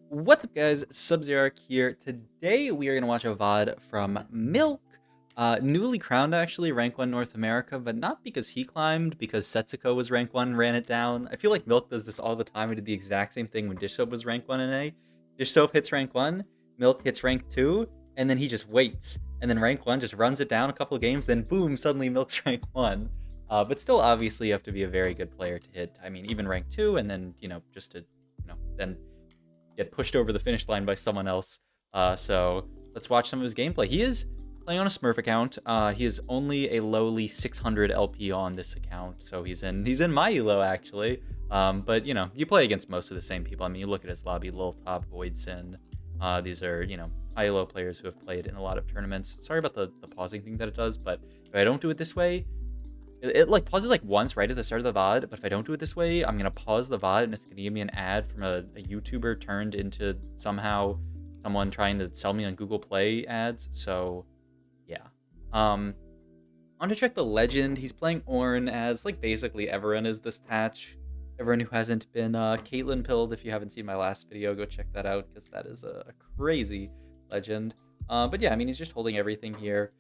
What's up, guys? Sub-Zero here. Today we are going to watch a VOD from Milk. Newly crowned, actually, rank 1 North America, but not because he climbed, because Setsuko was rank 1, ran it down. I feel like Milk does this all the time. He did the exact same thing when Dish Soap was rank 1 in A. Dish Soap hits rank 1, Milk hits rank 2, and then he just waits. And then rank 1 just runs it down a couple games, then boom, suddenly Milk's rank 1. But still, obviously, you have to be a very good player to hit, I mean, even rank 2, and then, just to, then get pushed over the finish line by someone else. So let's watch some of his gameplay. He is playing on a Smurf account. He is only a lowly 600 LP on this account, so he's in my elo actually. But you play against most of the same people. I mean, you look at his lobby: Lil Top, Voidson. These are high elo players who have played in a lot of tournaments. Sorry about the pausing thing that it does, but if I don't do it this way, it like pauses like once right at the start of the VOD, but if I don't do it this way, I'm gonna pause the VOD and it's gonna give me an ad from a YouTuber turned into somehow someone trying to sell me on Google Play ads. So yeah. On to check the legend. He's playing Ornn as like basically everyone is this patch. Everyone who hasn't been Caitlyn pilled. If you haven't seen my last video, go check that out because that is a crazy legend. But yeah, I mean, he's just holding everything here.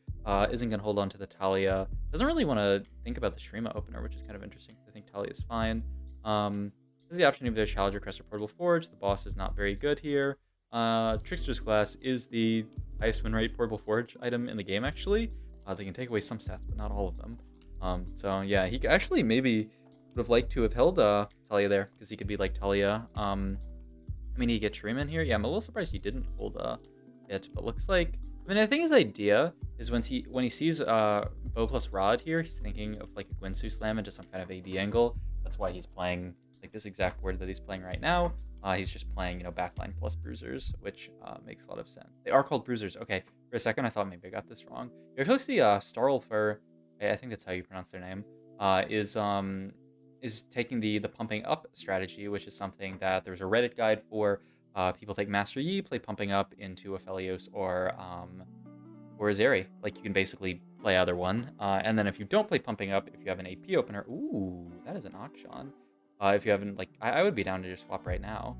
Isn't going to hold on to the Talia. Doesn't really want to think about the Shrima opener, which is kind of interesting. I think Talia is fine. There's the option of their Challenger Crest or Portable Forge. The boss is not very good here. Trickster's Class is the highest win rate Portable Forge item in the game, actually. They can take away some stats, but not all of them. So yeah, he actually maybe would have liked to have held Talia there, because he could be like Talia. I mean, he gets Shreem in here. Yeah, I'm a little surprised he didn't hold it, but looks like... I mean, I think his idea is when he sees Bow plus Rod here, he's thinking of like a Gwynsu Slam into some kind of AD angle. That's why he's playing like this exact board that he's playing right now. He's just playing, backline plus Bruisers, which makes a lot of sense. They are called Bruisers. Okay, for a second I thought maybe I got this wrong. You actually see Starlfer, I think that's how you pronounce their name, is taking the pumping up strategy, which is something that there's a Reddit guide for. People take Master Yi, play pumping up into Aphelios or a Zeri. Like, you can basically play either one. And then if you don't play pumping up, if you have an AP opener, ooh, that is an Akshan. If you haven't, like, I would be down to just swap right now.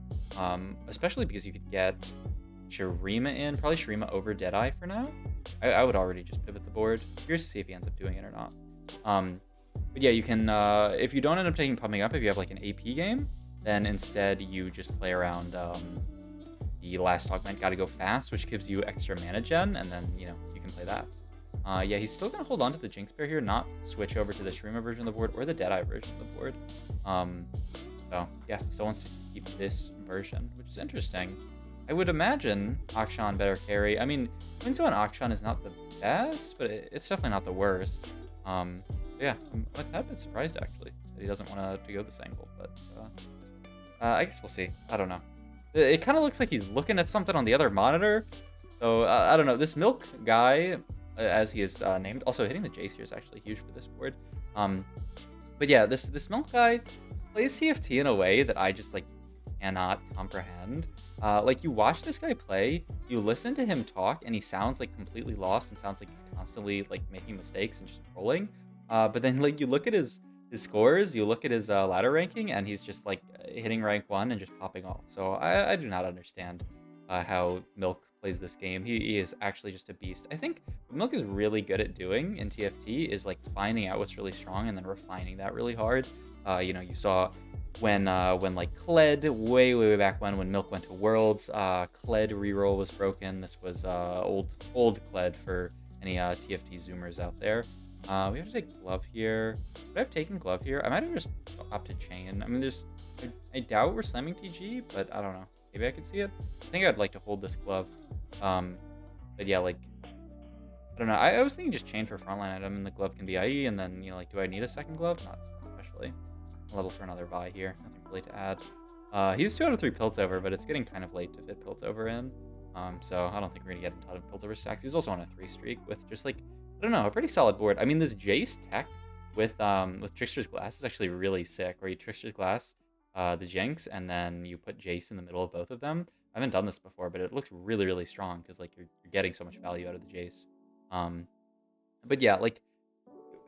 Especially because you could get Shurima in, probably Shurima over Deadeye for now. I would already just pivot the board. Curious to see if he ends up doing it or not. But yeah, you can, if you don't end up taking pumping up, if you have like an AP game, then instead you just play around the last augment Gotta Go Fast, which gives you extra mana gen, and then, you can play that. Yeah, he's still going to hold on to the Jinx Bear here, not switch over to the Shurima version of the board or the Deadeye version of the board. So, yeah, still wants to keep this version, which is interesting. I would imagine Akshan better carry. I mean, Winzo on Akshan is not the best, but it's definitely not the worst. Yeah, I'm a tad bit surprised, actually, that he doesn't want to go this angle, but I guess we'll see. I don't know. It kind of looks like he's looking at something on the other monitor, so I don't know. This Milk guy, as he is named, also hitting the Jace here is actually huge for this board. But yeah, this Milk guy plays TFT in a way that I just like cannot comprehend. Like, you watch this guy play, you listen to him talk, and he sounds like completely lost and sounds like he's constantly like making mistakes and just trolling. But then like you look at his scores, you look at his ladder ranking, and he's just like hitting rank 1 and just popping off. So I do not understand how Milk plays this game. He is actually just a beast. I think what Milk is really good at doing in TFT is like finding out what's really strong and then refining that really hard. You saw when like Kled way back when Milk went to Worlds, Kled reroll was broken. This was old Kled for any TFT zoomers out there. We have to take Glove here. Would I have taken Glove here? I might have just opted Chain. I mean, I doubt we're slamming TG, but I don't know. Maybe I could see it. I think I'd like to hold this Glove. But yeah, like, I don't know. I was thinking just Chain for frontline item, and the Glove can be IE, and then, like, do I need a second Glove? Not especially. Level for another buy here. Nothing really to add. He's 2 out of 3 Piltover, but it's getting kind of late to fit Piltover in. So I don't think we're going to get a ton of Piltover stacks. He's also on a 3 streak with just, like, I don't know, a pretty solid board. I mean, this Jace tech with Trickster's Glass is actually really sick, where you Trickster's Glass the Jinx, and then you put Jace in the middle of both of them. I haven't done this before, but it looks really strong, because like you're getting so much value out of the Jace. But yeah, like,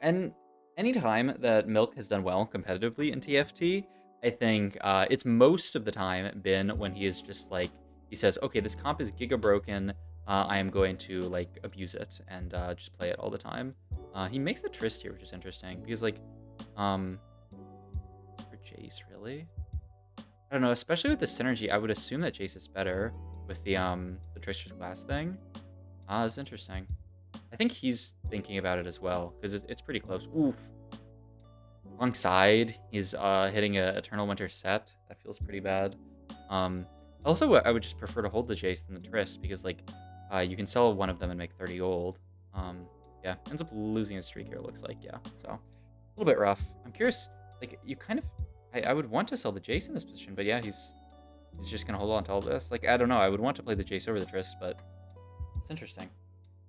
and anytime that Milk has done well competitively in TFT, I think it's most of the time been when he is just like he says, okay, this comp is giga broken. I am going to like abuse it and just play it all the time. He makes the Trist here, which is interesting because like, for Jace, really? I don't know, especially with the synergy, I would assume that Jace is better with the Trister's Glass thing. It's interesting. I think he's thinking about it as well because it's pretty close. Oof. Alongside, he's hitting a Eternal Winter set. That feels pretty bad. Also, I would just prefer to hold the Jace than the Trist because like you can sell one of them and make 30 gold. Yeah, ends up losing his streak here. It looks like, yeah. So a little bit rough. I'm curious. Like you kind of, I would want to sell the Jace in this position, but yeah, he's just gonna hold on to all this. Like I don't know. I would want to play the Jace over the Trist, but it's interesting.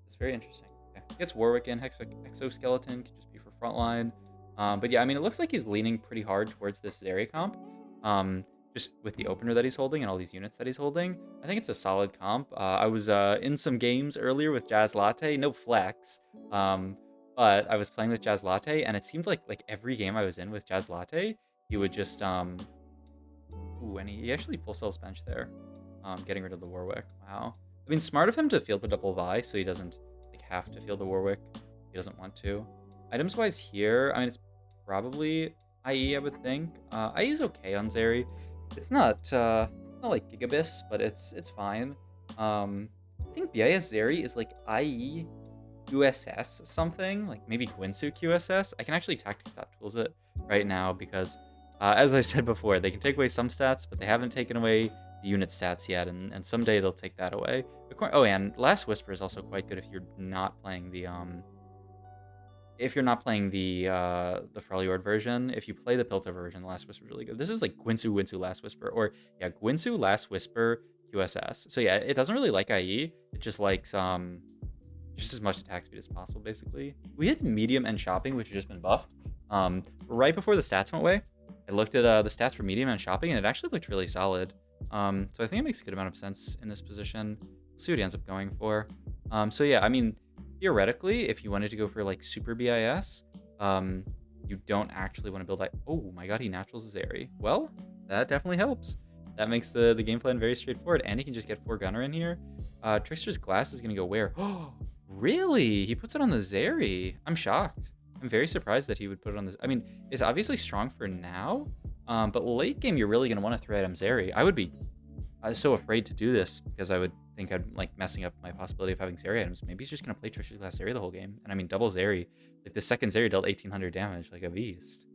It's very interesting. Okay. He gets Warwick in. Exoskeleton could just be for frontline. But yeah, I mean, it looks like he's leaning pretty hard towards this Zeri comp. Just with the opener that he's holding and all these units that he's holding. I think it's a solid comp. I was in some games earlier with Jazz Latte. No flex. But I was playing with Jazz Latte, and it seemed like every game I was in with Jazz Latte, he would just ooh, and he actually full sells bench there. Getting rid of the Warwick. Wow. I mean, smart of him to field the double Vi so he doesn't like have to field the Warwick. He doesn't want to. Items wise here, I mean, it's probably IE, I would think. IE is okay on Zeri. It's not like Gigabis, but it's fine. I think BIS Zeri is like IE QSS something, like maybe Gwinsu QSS. I can actually tactics tools it right now because, as I said before, they can take away some stats, but they haven't taken away the unit stats yet, and someday they'll take that away. Oh, and Last Whisper is also quite good if you're not playing the Freljord version. If you play the Piltover version, the Last Whisper is really good. This is like Gwinsu Last Whisper, or yeah, Gwinsu Last Whisper QSS. So yeah, it doesn't really like IE. It just likes just as much attack speed as possible, basically. We hit medium and shopping, which has just been buffed. Right before the stats went away, I looked at the stats for medium and shopping, and it actually looked really solid. So I think it makes a good amount of sense in this position. We'll see what he ends up going for. So yeah, I mean, theoretically, if you wanted to go for like super BIS, you don't actually want to build like, oh my god, he naturals Zeri. Well, that definitely helps. That makes the game plan very straightforward, and he can just get 4 Gunner in here. Trickster's Glass is going to go where? Oh, really? He puts it on the Zeri. I'm shocked. I'm very surprised that he would put it on this. I mean, it's obviously strong for now, but late game, you're really going to want to 3-item Zeri. I was so afraid to do this because I would think I'd like messing up my possibility of having Zeri items. Maybe he's just going to play Trickster's Glass Zeri the whole game. And I mean, double Zeri. Like the second Zeri dealt 1800 damage, like a beast.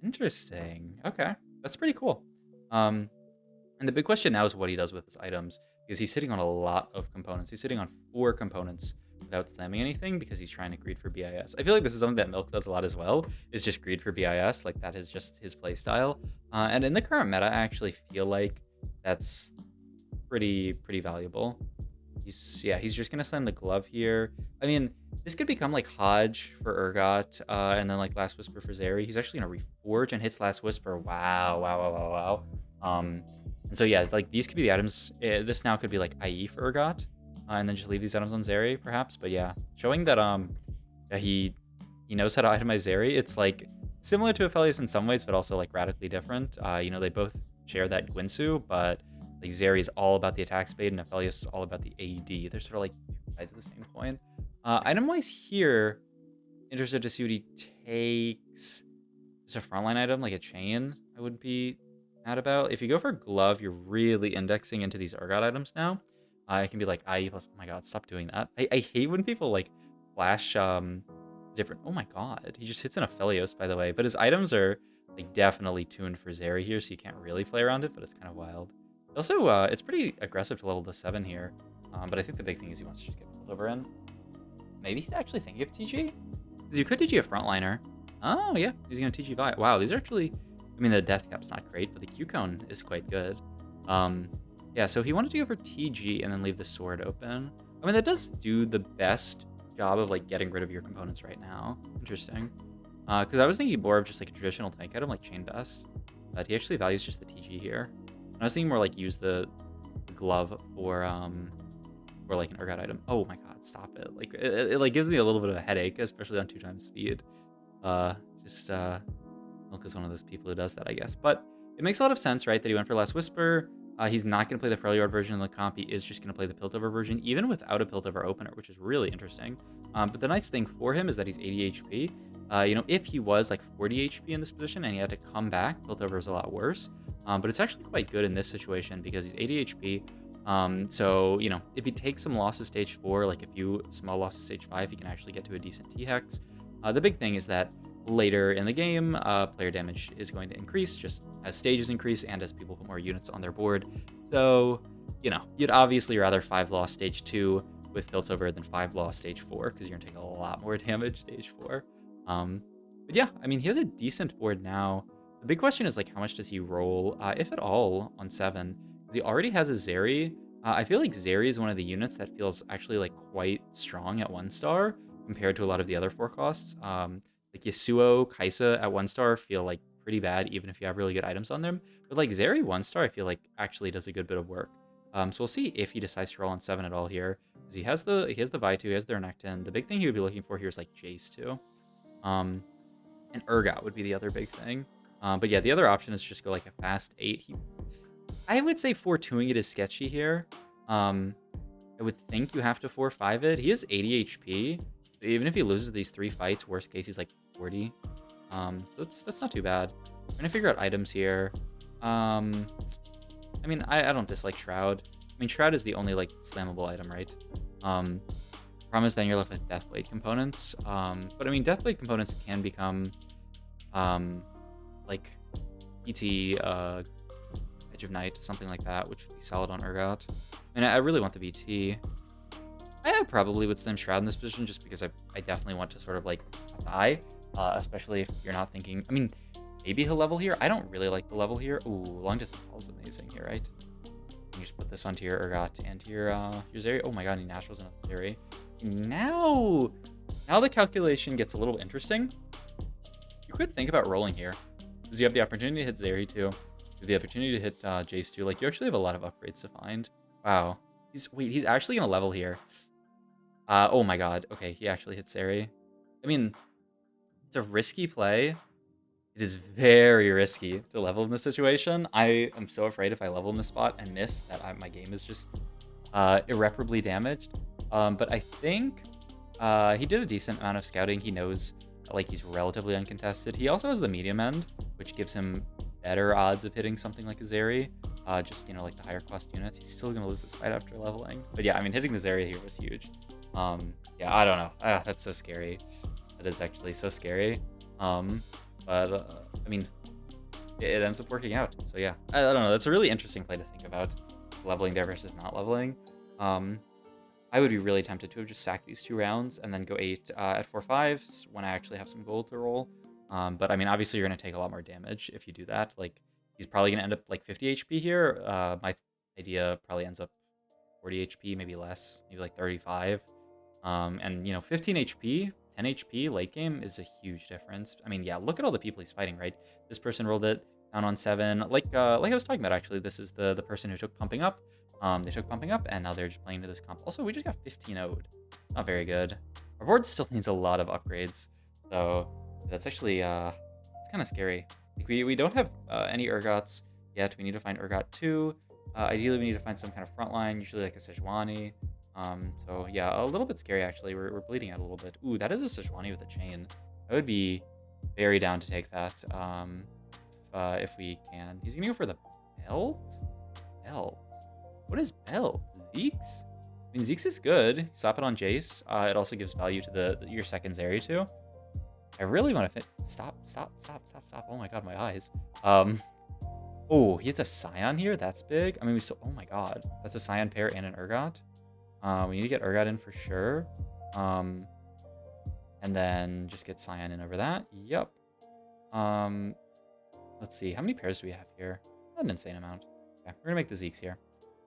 Interesting. Okay. That's pretty cool. And the big question now is what he does with his items, because he's sitting on a lot of components. He's sitting on 4 components without slamming anything because he's trying to greed for BIS. I feel like this is something that Milk does a lot as well, is just greed for BIS. Like that is just his playstyle. And in the current meta, I actually feel like that's pretty valuable. He's just gonna slam the glove here. I mean, this could become like Hodge for Urgot, and then like Last Whisper for Zeri. He's actually gonna reforge and hits Last Whisper. Wow. And so yeah, like these could be the items. This now could be like IE for Urgot, and then just leave these items on Zeri perhaps. But yeah, showing that that he knows how to itemize Zeri. It's like similar to Aphelios in some ways, but also like radically different. You know, they both share that Gwinsu, but like Zeri is all about the attack speed, and Aphelios is all about the AD. They're sort of like two sides of the same coin. Item-wise here, interested to see what he takes. Just a frontline item, like a chain, I wouldn't be mad about. If you go for glove, you're really indexing into these Urgot items now. It can be like IE plus, oh my god, stop doing that. I hate when people like flash different, oh my god. He just hits an Aphelios, by the way. But his items are like definitely tuned for Zeri here, so you can't really play around it, but it's kind of wild. Also, it's pretty aggressive to level to 7 here, but I think the big thing is he wants to just get Piltover in. Maybe he's actually thinking of TG? Because you could TG a frontliner. Oh, yeah, he's going to TG Vi. Wow, these are actually, I mean, the death cap's not great, but the Q cone is quite good. Yeah, so he wanted to go for TG and then leave the sword open. I mean, that does do the best job of, like, getting rid of your components right now. Interesting. Because I was thinking more of just, like, a traditional tank item, like Chain Best. But he actually values just the TG here. I was thinking more like use the glove for like an Urgot item. Oh my god, stop it. Like it like gives me a little bit of a headache, especially on 2x speed. Milk is one of those people who does that, I guess. But it makes a lot of sense, right, that he went for Last Whisper. He's not going to play the Freljord version of the comp. He is just going to play the Piltover version, even without a Piltover opener, which is really interesting. But the nice thing for him is that he's 80 HP. If he was like 40 HP in this position and he had to come back, Piltover is a lot worse. But it's actually quite good in this situation because he's 80 HP. So, if he takes some losses stage 4, like a few small losses stage 5, he can actually get to a decent T-Hex. The big thing is that later in the game, player damage is going to increase just as stages increase and as people put more units on their board. So, you'd obviously rather 5 loss stage 2 with Piltover than 5 loss stage 4 because you're going to take a lot more damage stage 4. But yeah, he has a decent board now. The big question is, like, how much does he roll, if at all, on 7? He already has a Zeri. I feel like Zeri is one of the units that feels actually, like, quite strong at 1 star compared to a lot of the other 4 costs. Like Yasuo, Kaisa at 1 star feel like pretty bad, even if you have really good items on them. But like Zeri 1 star, I feel like actually does a good bit of work. So we'll see if he decides to roll on 7 at all here, because he has the Vitu, he has the Renekton. The big thing he would be looking for here is like Jace too, and Urgot would be the other big thing. But yeah, the other option is just go like a fast 8. I would say 4-2ing it is sketchy here. I would think you have to 4-5 it. He has 80 HP. Even if he loses these 3 fights, worst case he's like 40. So that's not too bad. I'm gonna figure out items here. I don't dislike Shroud. Shroud is the only like slammable item, right? Problem is then you're left with Deathblade components. But Deathblade components can become like PT Edge of Night, something like that, which would be solid on Urgot. I really want the VT. I probably would slam Shroud in this position just because I definitely want to sort of like die, especially if you're not thinking. Maybe he'll level here. I don't really like the level here. Ooh, long distance ball is amazing here, right? You just put this onto your Urgot and your Zeri. Oh my god, he naturals into Zeri. Now the calculation gets a little interesting. You could think about rolling here, because you have the opportunity to hit Zeri too. You have the opportunity to hit Jace too. Like, you actually have a lot of upgrades to find. Wow. He's actually gonna level here. Oh my god. Okay, he actually hits Zeri. It's a risky play. It is very risky to level in this situation. I am so afraid if I level in this spot and miss that my game is just irreparably damaged. But I think he did a decent amount of scouting. He knows like he's relatively uncontested. He also has the medium end, which gives him better odds of hitting something like a Zeri. Just, like the higher cost units. He's still going to lose this fight after leveling. But yeah, hitting the Zeri here was huge. Yeah, I don't know. That's so scary. That is actually so scary. It ends up working out. So yeah, I don't know. That's a really interesting play to think about. Leveling there versus not leveling. I would be really tempted to have just sacked these 2 rounds and then go 8 at 4-5s when I actually have some gold to roll. But obviously you're going to take a lot more damage if you do that. Like, he's probably going to end up like 50 HP here. My idea probably ends up 40 HP, maybe less, maybe like 35. 15 HP, 10 HP late game is a huge difference. Yeah, look at all the people he's fighting, right? This person rolled it down on 7. Like I was talking about, actually, this is the person who took pumping up. They took pumping up, and now they're just playing to this comp. Also, we just got 15-0'd. Not very good. Our board still needs a lot of upgrades, so that's actually it's kind of scary. Like, we don't have any Urgots yet. We need to find Urgot 2. Ideally, we need to find some kind of front line, usually like a Sejuani. So yeah, a little bit scary actually. We're bleeding out a little bit. Ooh, that is a Sejuani with a chain. I would be very down to take that if we can. He's gonna go for the belt? Belt. What is belt? Zeke's? Zeke's is good. Slap it on Jace. It also gives value to your second Zeri too. I really want to stop. Oh my god, my eyes. Oh, he hits a Scion here? That's big. We still, oh my god. That's a Scion pair and an Urgot. We need to get Urgot in for sure. And then just get Scion in over that. Yep. Let's see. How many pairs do we have here? Not an insane amount. Okay, we're gonna make the Zeke's here.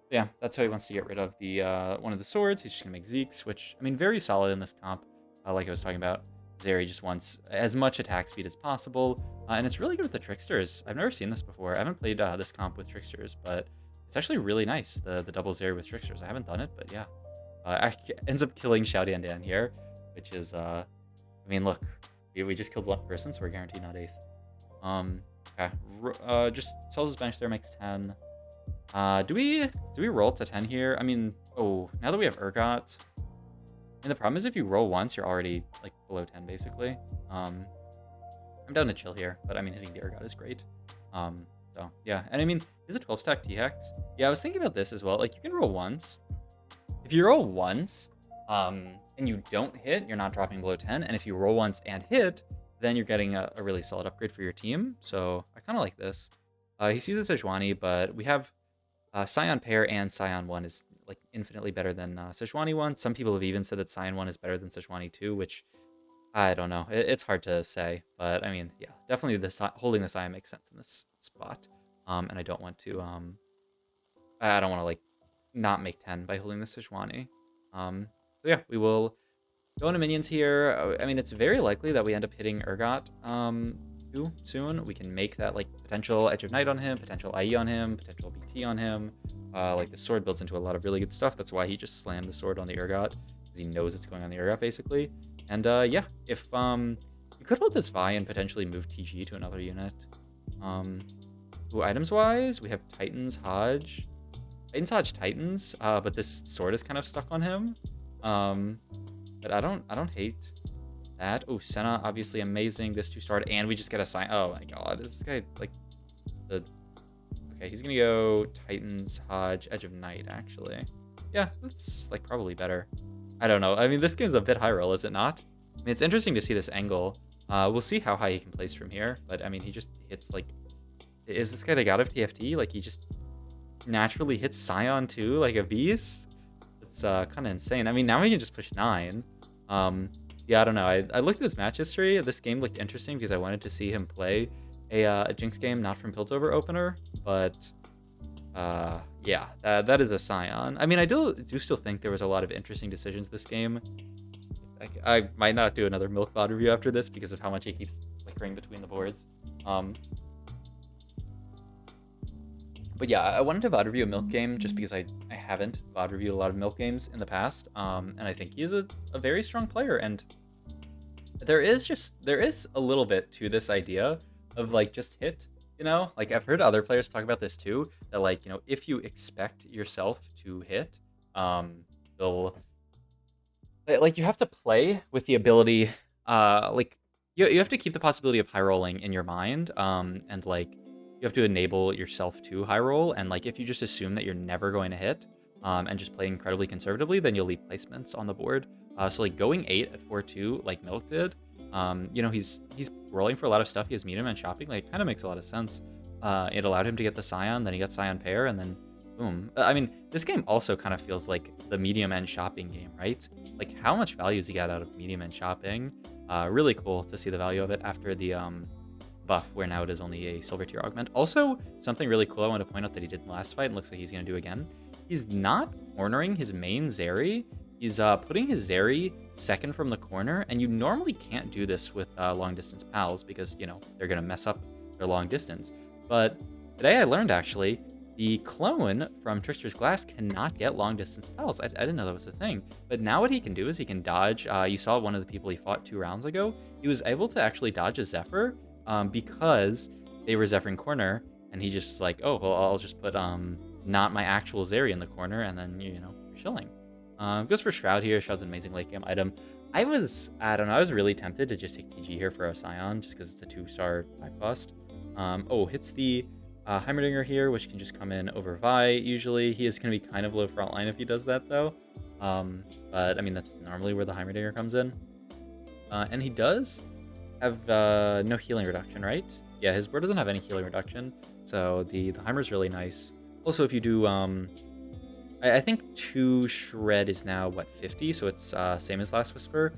Yeah, that's how he wants to get rid of the one of the swords. He's just gonna make Zeke's, which, very solid in this comp. Like I was talking about, Zeri just wants as much attack speed as possible. And it's really good with the Tricksters. I've never seen this before. I haven't played this comp with Tricksters, but it's actually really nice, the double Zeri with Tricksters. I haven't done it, but yeah. Ends up killing Xiao Dan here, which is, look, we just killed 1 person, so we're guaranteed not 8th. Okay, just sells his bench there, makes 10. Do we roll to 10 here? I mean, oh, now that we have Urgot, and the problem is if you roll once, you're already like below 10 basically. I'm down to chill here, but I mean hitting the Urgot is great. So yeah, and I mean, is a 12 stack T-Hex? Yeah, I was thinking about this as well. Like you can roll once. If you roll once, and you don't hit, you're not dropping below 10. And if you roll once and hit, then you're getting a really solid upgrade for your team. So I kind of like this. He sees the Sejuani, but we have Scion Pair and Scion 1 is like infinitely better than Sejuani 1. Some people have even said that Scion 1 is better than Sejuani 2, which I don't know. It's hard to say, but I mean, yeah, definitely holding the Scion makes sense in this spot. And I don't want to I don't want to like not make 10 by holding the Sejuani. So yeah, we will go into minions here. I mean, it's very likely that we end up hitting Urgot too soon. We can make that like potential Edge of Night on him, potential IE on him, potential BT on him. Like the sword builds into a lot of really good stuff. That's why he just slammed the sword on the Urgot, because he knows it's going on the Urgot basically. And yeah, if you could hold this Vi and potentially move TG to another unit. Ooh, items wise, we have Titans Hodge. Titans Hodge Titans, but this sword is kind of stuck on him. But I don't hate that. Oh, Senna, obviously amazing. This 2-star, and we just get a sign. Oh my god, is this guy like the? Okay, he's gonna go Titans Hodge Edge of Night. Actually, yeah, that's like probably better. I don't know. I mean, this game's a bit high roll, is it not? I mean, it's interesting to see this angle. We'll see how high he can place from here. But I mean, he just hits like. Is this guy the god of TFT? Like he just naturally hits Scion too, like a beast. It's kind of insane. I mean, now he can just push 9. Yeah, I don't know. I looked at his match history. This game looked interesting because I wanted to see him play a Jinx game not from Piltover opener. But yeah, that is a Scion. I mean, I do still think there was a lot of interesting decisions this game. I might not do another Milk VOD review after this because of how much he keeps flickering between the boards. But yeah, I wanted to VOD review a Milk game just because I haven't VOD reviewed a lot of Milk games in the past. And I think he is a very strong player. And there is a little bit to this idea of like just hit, you know? Like I've heard other players talk about this too, that like, you know, if you expect yourself to hit, they'll like you have to play with the ability, like you have to keep the possibility of high rolling in your mind, and like you have to enable yourself to high roll. And like if you just assume that you're never going to hit, and just play incredibly conservatively, then you'll leave placements on the board. So like going 8 at 4-2 like Milk did, you know, he's rolling for a lot of stuff. He has medium and shopping, like it kind of makes a lot of sense. It allowed him to get the Scion, then he got Scion Pair, and then boom. I mean, this game also kind of feels like the medium end shopping game, right? Like how much value does he got out of medium end shopping? Really cool to see the value of it after the buff, where now it is only a silver tier augment. Also, something really cool I want to point out that he did in the last fight, and looks like he's going to do again. He's not cornering his main Zeri. He's putting his Zeri second from the corner, and you normally can't do this with long distance pals because, you know, they're going to mess up their long distance. But today I learned actually the clone from Trickster's Glass cannot get long distance pals. I didn't know that was a thing. But now what he can do is he can dodge. You saw one of the people he fought 2 rounds ago. He was able to actually dodge a Zephyr because they were Zephyr in corner, and he just like, oh, well, I'll just put not my actual Zeri in the corner, and then, you know, you're chilling. Goes for Shroud here. Shroud's an amazing late game item. I don't know, I was really tempted to just take TG here for a Scion, just because it's a 2-star 5 cost. Oh, hits the Heimerdinger here, which can just come in over Vi usually. He is going to be kind of low frontline if he does that, though. But, I mean, that's normally where the Heimerdinger comes in. And he does have no healing reduction, right? Yeah, his board doesn't have any healing reduction, so the Heimer's really nice. Also, if you do, I think 2 Shred is now, what, 50? So it's same as Last Whisper.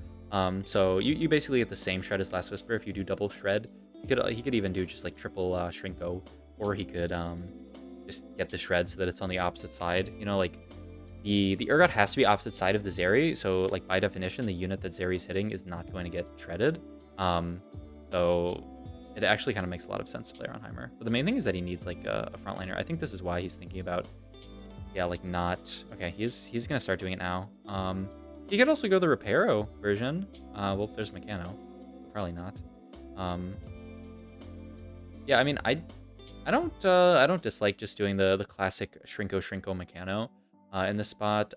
So you basically get the same Shred as Last Whisper if you do double Shred. He could even do just like triple Shrinko, or he could just get the Shred so that it's on the opposite side. You know, like the Urgot has to be opposite side of the Zeri, so like by definition, the unit that Zeri's hitting is not going to get shredded. So it actually kind of makes a lot of sense to play around Heimer. But the main thing is that he needs like a frontliner. I think this is why he's thinking about, yeah, like not. Okay, he's gonna start doing it now. He could also go the Reparo version. Well, there's Meccano. Probably not. Yeah, I mean, I don't dislike just doing the classic Shrinko Mechano in this spot.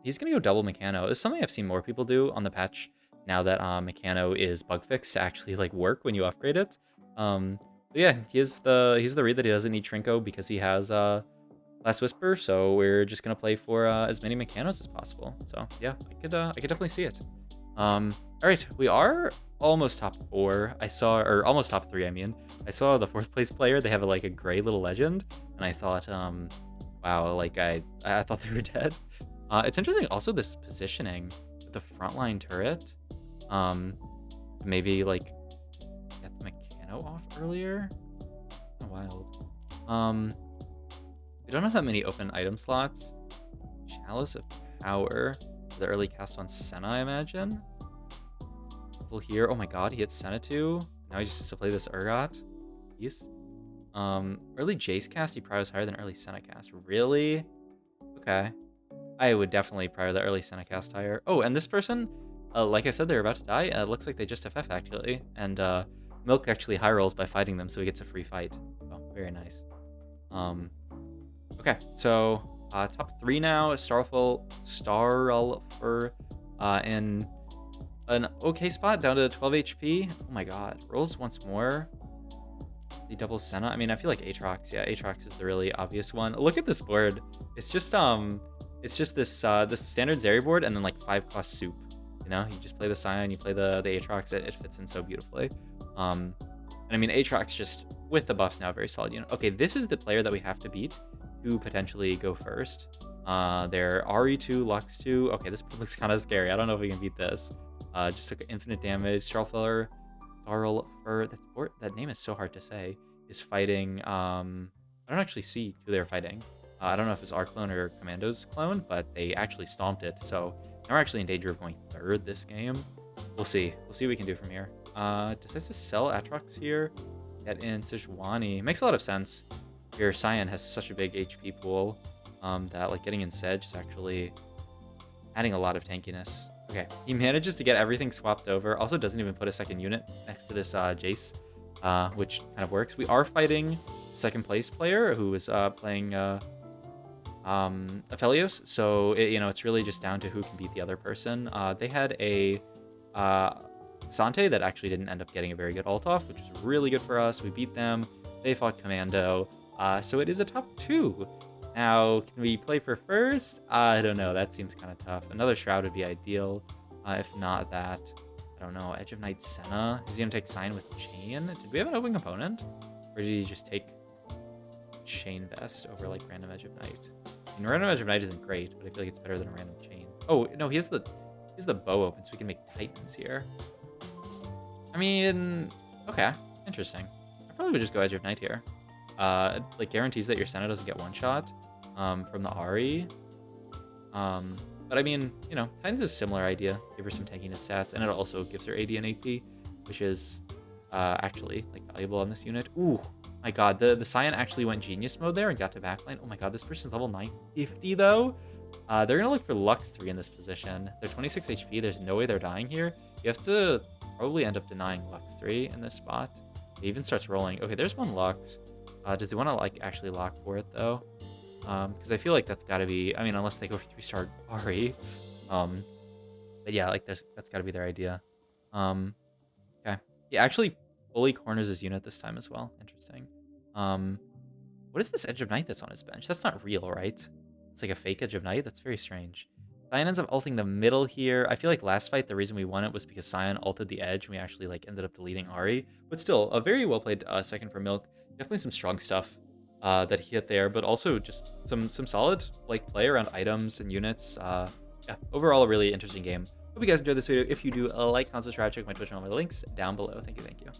He's gonna go double Mechano. It's something I've seen more people do on the patch now that Mechano is bug fixed to actually like work when you upgrade it. But yeah, he's the read that he doesn't need Shrinko because he has Last Whisper, so we're just gonna play for as many Mechanos as possible. So yeah, I could definitely see it. All right, we are almost top 4. Or almost top 3. I mean, I saw the 4th place player. They have like a gray little legend, and I thought, wow, like I thought they were dead. It's interesting. Also, this positioning with the frontline turret. Maybe like get the Mechano off earlier. Wild. We don't have that many open item slots. Chalice of Power. The early cast on Senna, I imagine. People here. Oh my god, he hits Senna too. Now he just has to play this Urgot. Peace. Early Jace cast, he priors higher than early Senna cast. Really? Okay. I would definitely prior the early Senna cast higher. Oh, and this person, like I said, they're about to die. It looks like they just FF actually. And Milk actually high rolls by fighting them, so he gets a free fight. Oh, very nice. Okay, so top 3 now. Starulfer in an okay spot, down to 12 HP. Oh my god, rolls once more. The double Senna. I mean, I feel like Aatrox. Yeah, Aatrox is the really obvious one. Look at this board. It's just this standard Zeri board and then like 5 cost soup. You know, you just play the Scion, you play the Aatrox. It fits in so beautifully. And I mean, Aatrox just with the buffs now very solid unit. Okay, this is the player that we have to beat to potentially go first. They're Ari2, Lux2. Okay, this looks kind of scary. I don't know if we can beat this. Just took infinite damage. Starulfer, that name is so hard to say, is fighting. I don't actually see who they're fighting. I don't know if it's our clone or Commando's clone, but they actually stomped it. So now we're actually in danger of going 3rd this game. We'll see. We'll see what we can do from here. Decides to sell Aatrox here. Get in Sejuani. Makes a lot of sense. Your Scion has such a big HP pool that like getting in Sedge is actually adding a lot of tankiness. Okay, he manages to get everything swapped over. Also doesn't even put a second unit next to this Jace, which kind of works. We are fighting 2nd place player who is playing Aphelios, so it's really just down to who can beat the other person. They had a Sante that actually didn't end up getting a very good ult off, which is really good for us. We beat them. They fought Commando. So it is a top 2. Now, can we play for first? I don't know. That seems kind of tough. Another Shroud would be ideal. If not that, I don't know. Edge of Night Senna. Is he going to take Sign with Chain? Did we have an open component? Or did he just take Chain Best over like Random Edge of Night? I mean, Random Edge of Night isn't great, but I feel like it's better than a Random Chain. Oh, no, he has the bow open, so we can make Titans here. I mean, okay. Interesting. I probably would just go Edge of Night here. Like guarantees that your Senna doesn't get one shot from the Ari. But I mean, Titans is a similar idea. Give her some tankiness stats, and it also gives her AD and AP, which is actually like valuable on this unit. Ooh, my god, the Scion actually went genius mode there and got to backline. Oh my god, this person's level 950 though. They're gonna look for Lux 3 in this position. They're 26 HP. There's no way they're dying here. You have to probably end up denying Lux 3 in this spot. It even starts rolling. Okay, there's one Lux. Does he want to like actually lock for it though? Because I feel like that's got to be. I mean, unless they go for 3-star Ari. But yeah, like that's got to be their idea. Okay. He actually fully corners his unit this time as well. Interesting. What is this Edge of Night that's on his bench? That's not real, right? It's like a fake Edge of Night. That's very strange. Scion ends up ulting the middle here. I feel like last fight, the reason we won it was because Scion ulted the edge, and we actually like ended up deleting Ari. But still, a very well played second for Milk. Definitely some strong stuff that he hit there, but also just some solid like play around items and units. Yeah, overall a really interesting game. Hope you guys enjoyed this video. If you do, like, comment, subscribe, check my Twitch and all my links down below. Thank you.